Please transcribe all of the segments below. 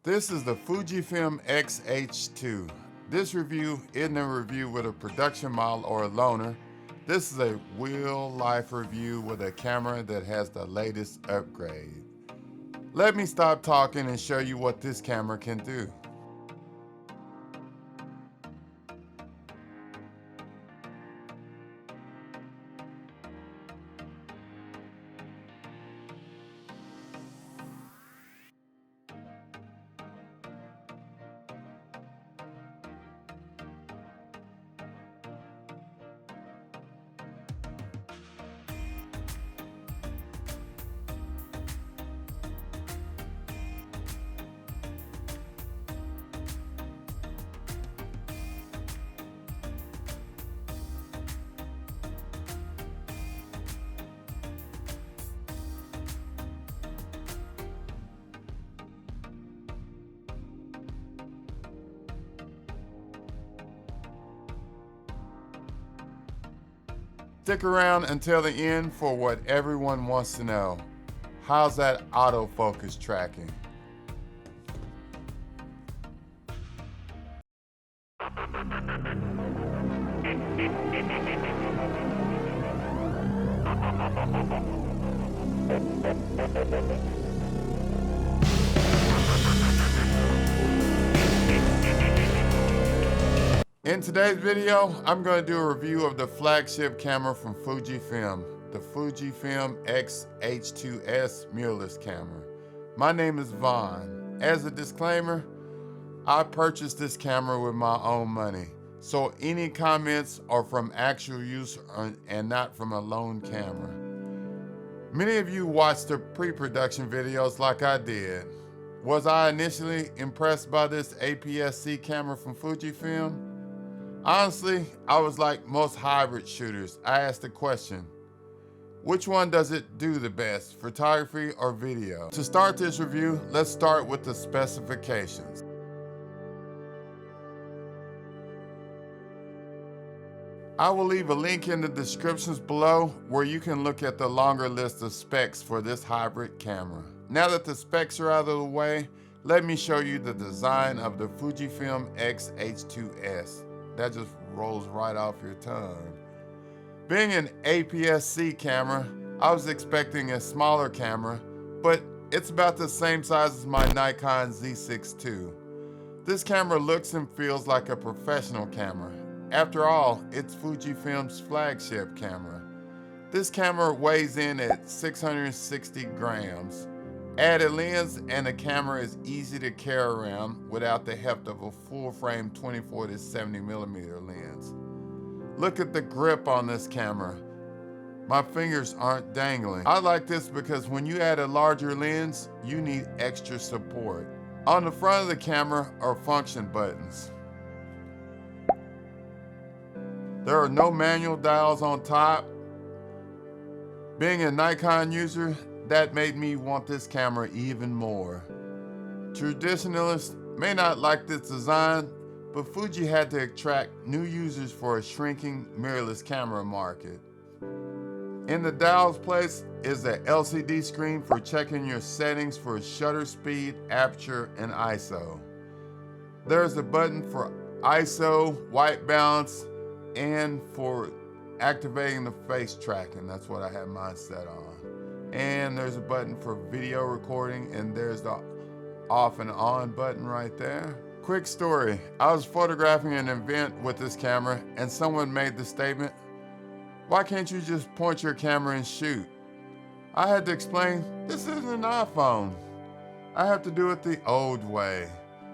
This is the Fujifilm X H2. This review isn't a review with a production model or a loaner. This is a real-life review with a camera that has the latest upgrade. Let me stop talking and show you what this camera can do. Stick around until the end for what everyone wants to know. How's that autofocus tracking? In today's video, I'm going to do a review of the flagship camera from Fujifilm, the Fujifilm X H2s mirrorless camera. My name is Vaughn. As a disclaimer, I purchased this camera with my own money, so any comments are from actual use and not from a loaned camera. Many of you watched the pre-production videos like I did. Was I initially impressed by this APS-C camera from Fujifilm? Honestly, I was like most hybrid shooters. I asked the question, which one does it do the best, photography or video? To start this review, let's start with the specifications. I will leave a link in the descriptions below where you can look at the longer list of specs for this hybrid camera. Now that the specs are out of the way, let me show you the design of the Fujifilm X H2s. That just rolls right off your tongue. Being an APS-C camera, I was expecting a smaller camera, but it's about the same size as my Nikon Z9 II. This camera looks and feels like a professional camera. After all, it's Fujifilm's flagship camera. This camera weighs in at 660 grams. Add a lens and the camera is easy to carry around without the heft of a full-frame 24 to 70 millimeter lens. Look at the grip on this camera. My fingers aren't dangling. I like this because when you add a larger lens, you need extra support. On the front of the camera are function buttons. There are no manual dials on top. Being a Nikon user, that made me want this camera even more. Traditionalists may not like this design, but Fuji had to attract new users for a shrinking mirrorless camera market. In the dials place is the LCD screen for checking your settings for shutter speed, aperture, and ISO. There's a button for ISO, white balance, and for activating the face tracking. That's what I have mine set on. And there's a button for video recording, and there's the off and on button right there. Quick story, I was photographing an event with this camera and someone made the statement, "Why can't you just point your camera and shoot?" I had to explain, this isn't an iPhone. I have to do it the old way.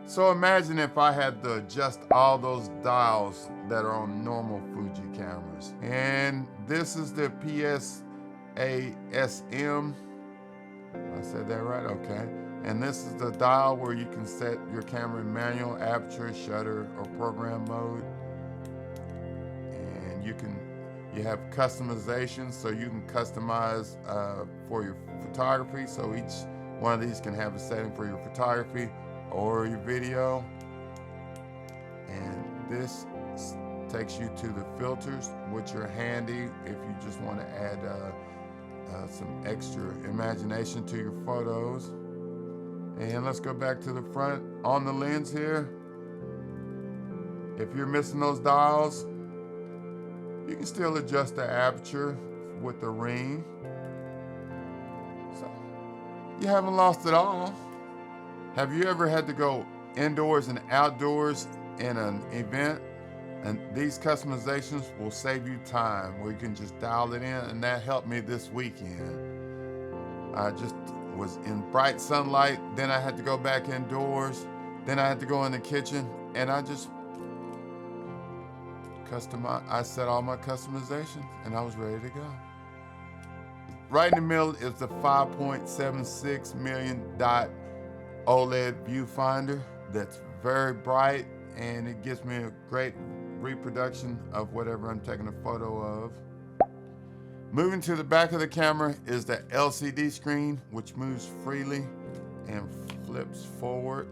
So imagine if I had to adjust all those dials that are on normal Fuji cameras. And this is the PSASM. I said that right? Okay. And this is the dial where you can set your camera in manual, aperture, shutter, or program mode. And you have customization, so you can customize for your photography. So each one of these can have a setting for your photography or your video. And this takes you to the filters, which are handy if you just want to add some extra imagination to your photos. And And let's go back to the front. On the lens here, if you're missing those dials, you can still adjust the aperture with the ring. So you haven't lost it all. Have you ever had to go indoors and outdoors in an event? And these customizations will save you time where you can just dial it in, and that helped me this weekend. I just was in bright sunlight, then I had to go back indoors, then I had to go in the kitchen, and I just I set all my customizations and I was ready to go. Right in the middle is the 5.76 million dot OLED viewfinder that's very bright, and it gives me a great reproduction of whatever I'm taking a photo of. Moving to the back of the camera is the LCD screen, which moves freely and flips forward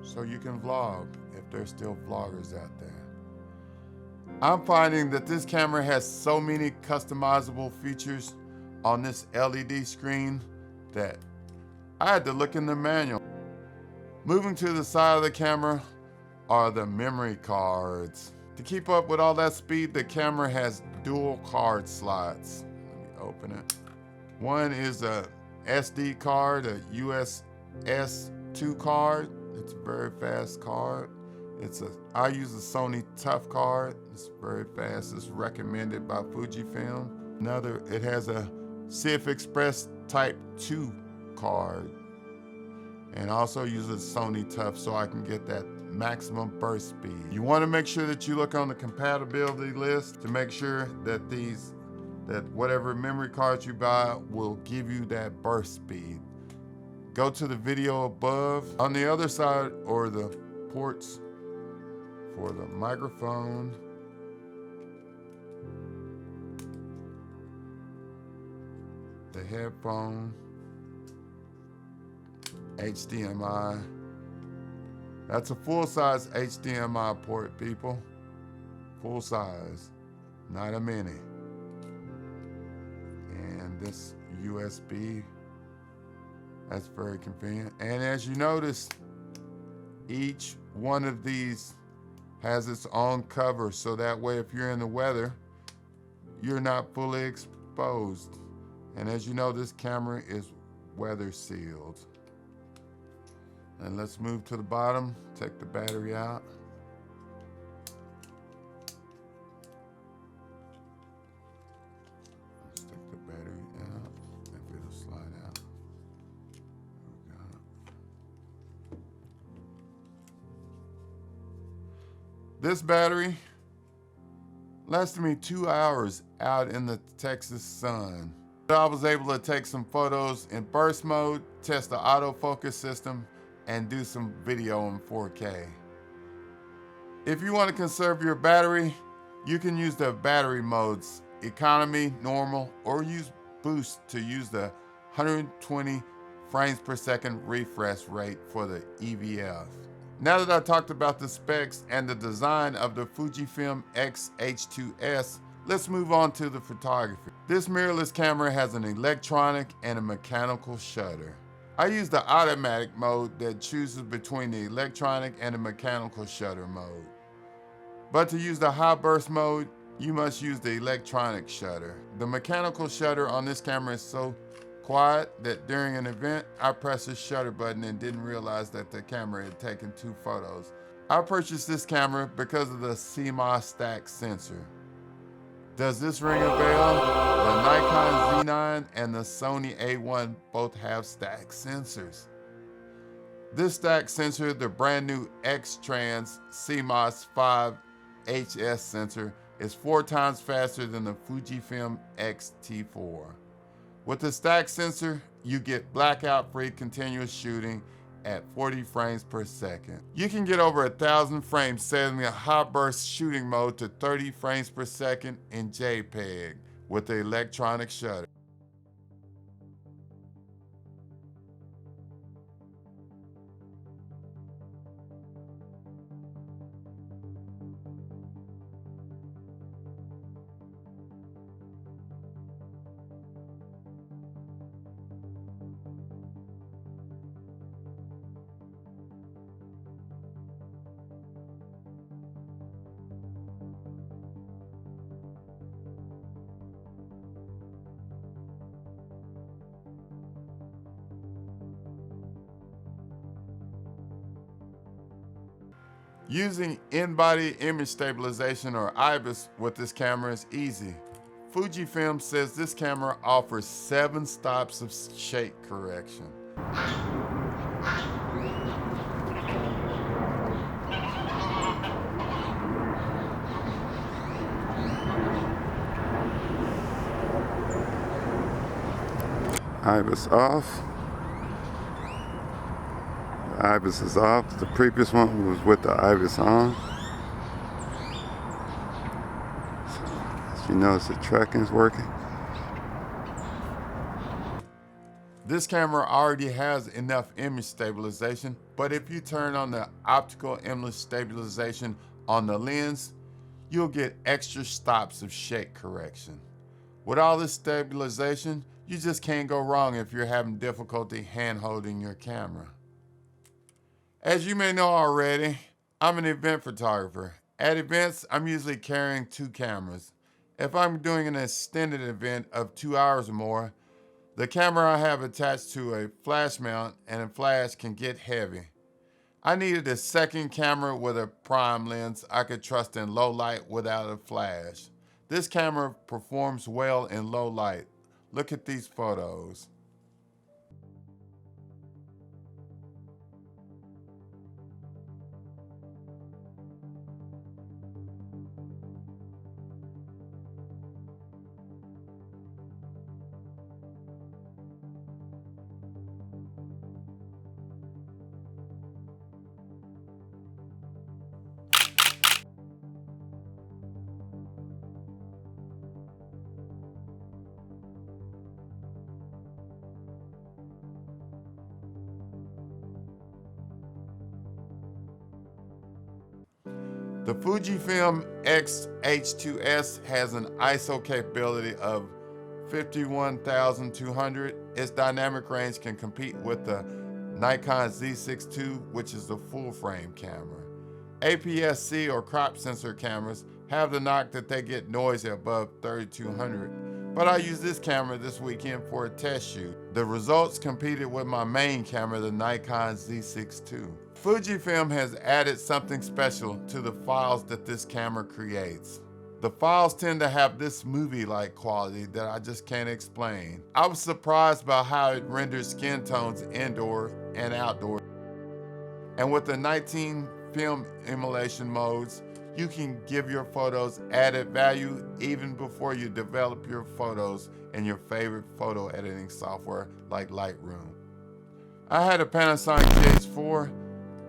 so you can vlog if there's still vloggers out there. I'm finding that this camera has so many customizable features on this LED screen that I had to look in the manual. Moving to the side of the camera are the memory cards. To keep up with all that speed, the camera has dual card slots. Let me open it. One is a SD card, a US-S2 card. It's a very fast card. I use a Sony Tough card. It's very fast. It's recommended by Fujifilm. It has a CF Express Type 2 card, and also uses Sony Tough so I can get that maximum burst speed. You want to make sure that you look on the compatibility list to make sure that whatever memory cards you buy will give you that burst speed. Go to the video above. On the other side are the ports for the microphone, the headphone, HDMI. That's a full-size HDMI port, people. Full size, not a mini. And this USB, that's very convenient. And as you notice, each one of these has its own cover, so that way if you're in the weather, you're not fully exposed. And as you know, this camera is weather sealed. And let's move to the bottom, take the battery out. Let's take the battery out, if it'll slide out. There we go. This battery lasted me 2 hours out in the Texas sun. I was able to take some photos in burst mode, test the autofocus system, and do some video in 4K. If you want to conserve your battery, you can use the battery modes, economy, normal, or use boost to use the 120 frames per second refresh rate for the EVF. Now that I talked about the specs and the design of the Fujifilm X H2s, let's move on to the photography. This mirrorless camera has an electronic and a mechanical shutter. I use the automatic mode that chooses between the electronic and the mechanical shutter mode. But to use the high burst mode, you must use the electronic shutter. The mechanical shutter on this camera is so quiet that during an event, I pressed the shutter button and didn't realize that the camera had taken 2 photos. I purchased this camera because of the CMOS stack sensor. Does this ring a bell? The Nikon Z9 and the Sony A1 both have stack sensors. This stack sensor, the brand new X-Trans CMOS 5 HS sensor, is 4 times faster than the Fujifilm X-T4. With the stack sensor, you get blackout-free continuous shooting at 40 frames per second. You can get over 1,000 frames setting the high burst shooting mode to 30 frames per second in JPEG with the electronic shutter. Using in-body image stabilization or IBIS with this camera is easy. Fujifilm says this camera offers 7 stops of shake correction. IBIS off. The IBIS is off. The previous one was with the IBIS on. So, as you notice, the tracking is working. This camera already has enough image stabilization, but if you turn on the optical image stabilization on the lens, you'll get extra stops of shake correction. With all this stabilization, you just can't go wrong if you're having difficulty hand-holding your camera. As you may know already, I'm an event photographer. At events, I'm usually carrying 2 cameras. If I'm doing an extended event of 2 hours or more, the camera I have attached to a flash mount and a flash can get heavy. I needed a second camera with a prime lens I could trust in low light without a flash. This camera performs well in low light. Look at these photos. The Fujifilm X H2s has an ISO capability of 51,200. Its dynamic range can compete with the Nikon Z6 II, which is the full frame camera. APSC or crop sensor cameras have the knock that they get noisy above 3,200, but I used this camera this weekend for a test shoot. The results competed with my main camera, the Nikon Z6 II. Fujifilm has added something special to the files that this camera creates. The files tend to have this movie-like quality that I just can't explain. I was surprised by how it renders skin tones indoor and outdoor. And with the 19 film emulation modes, you can give your photos added value even before you develop your photos in your favorite photo editing software like Lightroom. I had a Panasonic GH4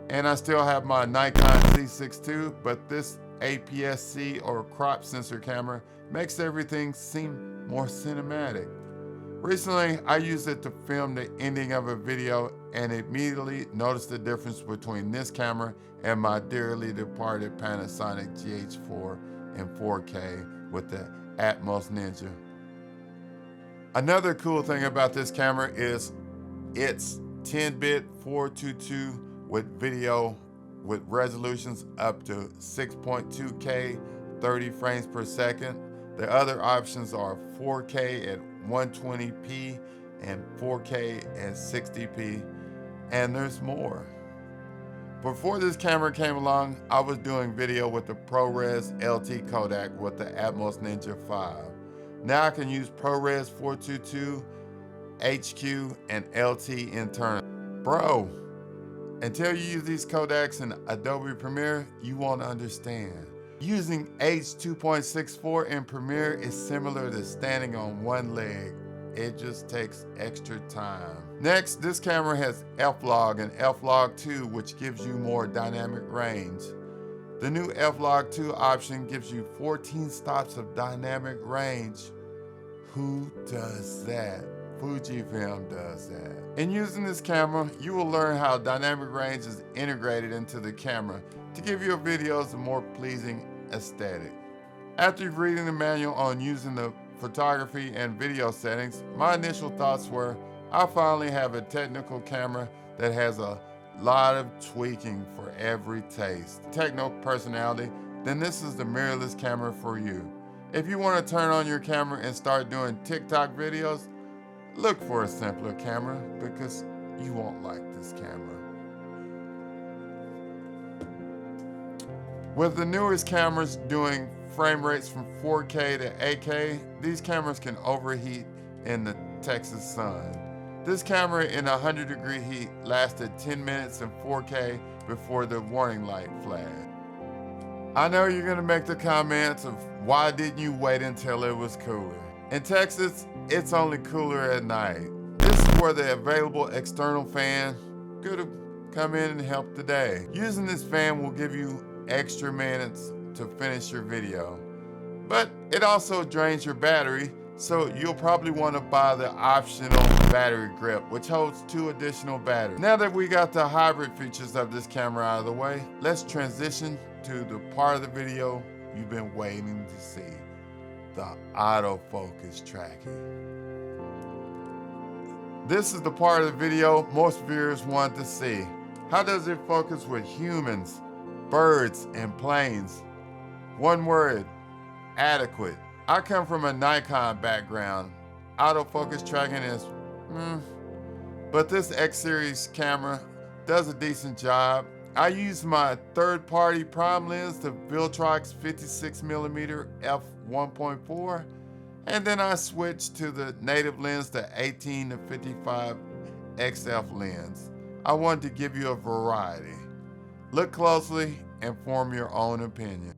and I still have my Nikon Z6 II, but this APS-C or crop sensor camera makes everything seem more cinematic. Recently, I used it to film the ending of a video and immediately noticed the difference between this camera and my dearly departed Panasonic GH4 in 4K with the Atmos Ninja. Another cool thing about this camera is it's 10-bit 422 with video with resolutions up to 6.2K, 30 frames per second. The other options are 4K at 120p and 4K at 60p, and there's more. Before this camera came along, I was doing video with the ProRes LT Kodak with the Atmos Ninja 5. Now I can use ProRes 422, HQ, and LT internal. Bro, until you use these Kodaks in Adobe Premiere, you won't understand. Using H2.64 in Premiere is similar to standing on one leg. It just takes extra time. Next, this camera has F-Log and F-Log 2, which gives you more dynamic range. The new F-Log 2 option gives you 14 stops of dynamic range. Who does that? Fujifilm does that. In using this camera, you will learn how dynamic range is integrated into the camera to give your videos a more pleasing aesthetic. After reading the manual on using the photography and video settings, my initial thoughts were, I finally have a technical camera that has a lot of tweaking for every taste. Techno personality, then this is the mirrorless camera for you. If you want to turn on your camera and start doing TikTok videos, look for a simpler camera because you won't like this camera. With the newest cameras doing frame rates from 4K to 8K, these cameras can overheat in the Texas sun. This camera in 100-degree heat lasted 10 minutes in 4K before the warning light flashed. I know you're gonna make the comments of why didn't you wait until it was cooler? In Texas, it's only cooler at night. This is where the available external fan could come in and help today. Using this fan will give you extra minutes to finish your video, but it also drains your battery, so you'll probably want to buy the optional battery grip, which holds 2 additional batteries. Now that we got the hybrid features of this camera out of the way, let's transition to the part of the video you've been waiting to see, the autofocus tracking. This is the part of the video most viewers want to see. How does it focus with humans, birds, and planes? One word: adequate. I come from a Nikon background. Autofocus tracking is, but this X series camera does a decent job. I use my third-party prime lens, the Viltrox 56mm f1.4, and then I switched to the native lens, the 18 to 55 XF lens. I wanted to give you a variety. Look closely and form your own opinion.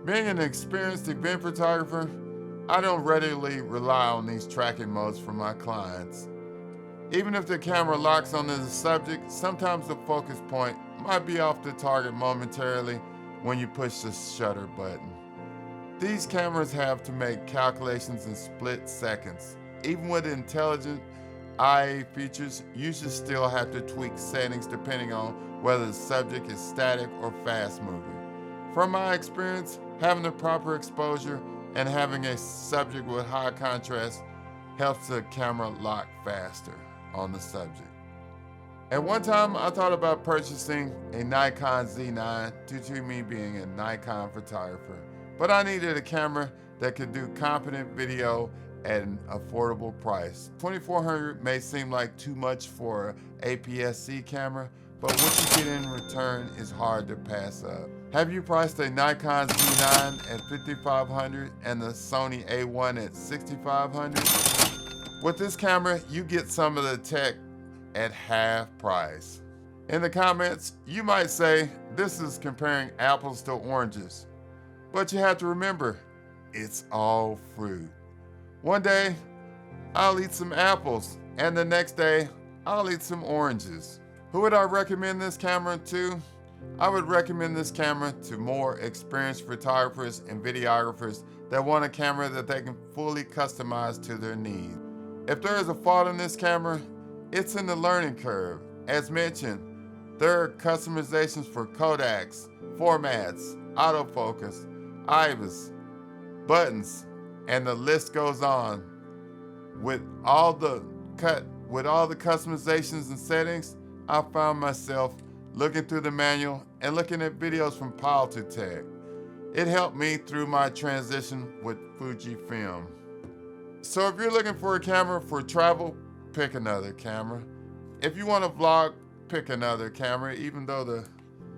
Being an experienced event photographer, I don't readily rely on these tracking modes for my clients. Even if the camera locks onto the subject, sometimes the focus point might be off the target momentarily when you push the shutter button. These cameras have to make calculations in split seconds. Even with intelligent IA features, users still have to tweak settings depending on whether the subject is static or fast moving. From my experience, having the proper exposure and having a subject with high contrast helps the camera lock faster on the subject. At one time, I thought about purchasing a Nikon Z9 due to me being a Nikon photographer, but I needed a camera that could do competent video at an affordable price. $2,400 may seem like too much for an APS-C camera, but what you get in return is hard to pass up. Have you priced a Nikon Z9 at $5,500 and the Sony A1 at $6,500? With this camera, you get some of the tech at half price. In the comments, you might say this is comparing apples to oranges, but you have to remember, it's all fruit. One day, I'll eat some apples, and the next day, I'll eat some oranges. Who would I recommend this camera to? I would recommend this camera to more experienced photographers and videographers that want a camera that they can fully customize to their needs. If there is a fault in this camera, it's in the learning curve. As mentioned, there are customizations for Kodaks, formats, autofocus, IBIS, buttons, and the list goes on. With all the customizations and settings, I found myself looking through the manual and looking at videos from Tech. It helped me through my transition with Fujifilm. So if you're looking for a camera for travel, pick another camera. If you want to vlog, pick another camera, even though the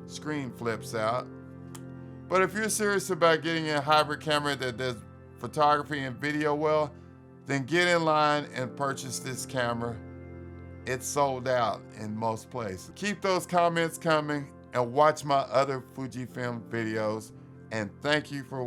screen flips out. But if you're serious about getting a hybrid camera that does photography and video well, then get in line and purchase this camera. It's sold out in most places. Keep those comments coming and watch my other Fujifilm videos. And thank you for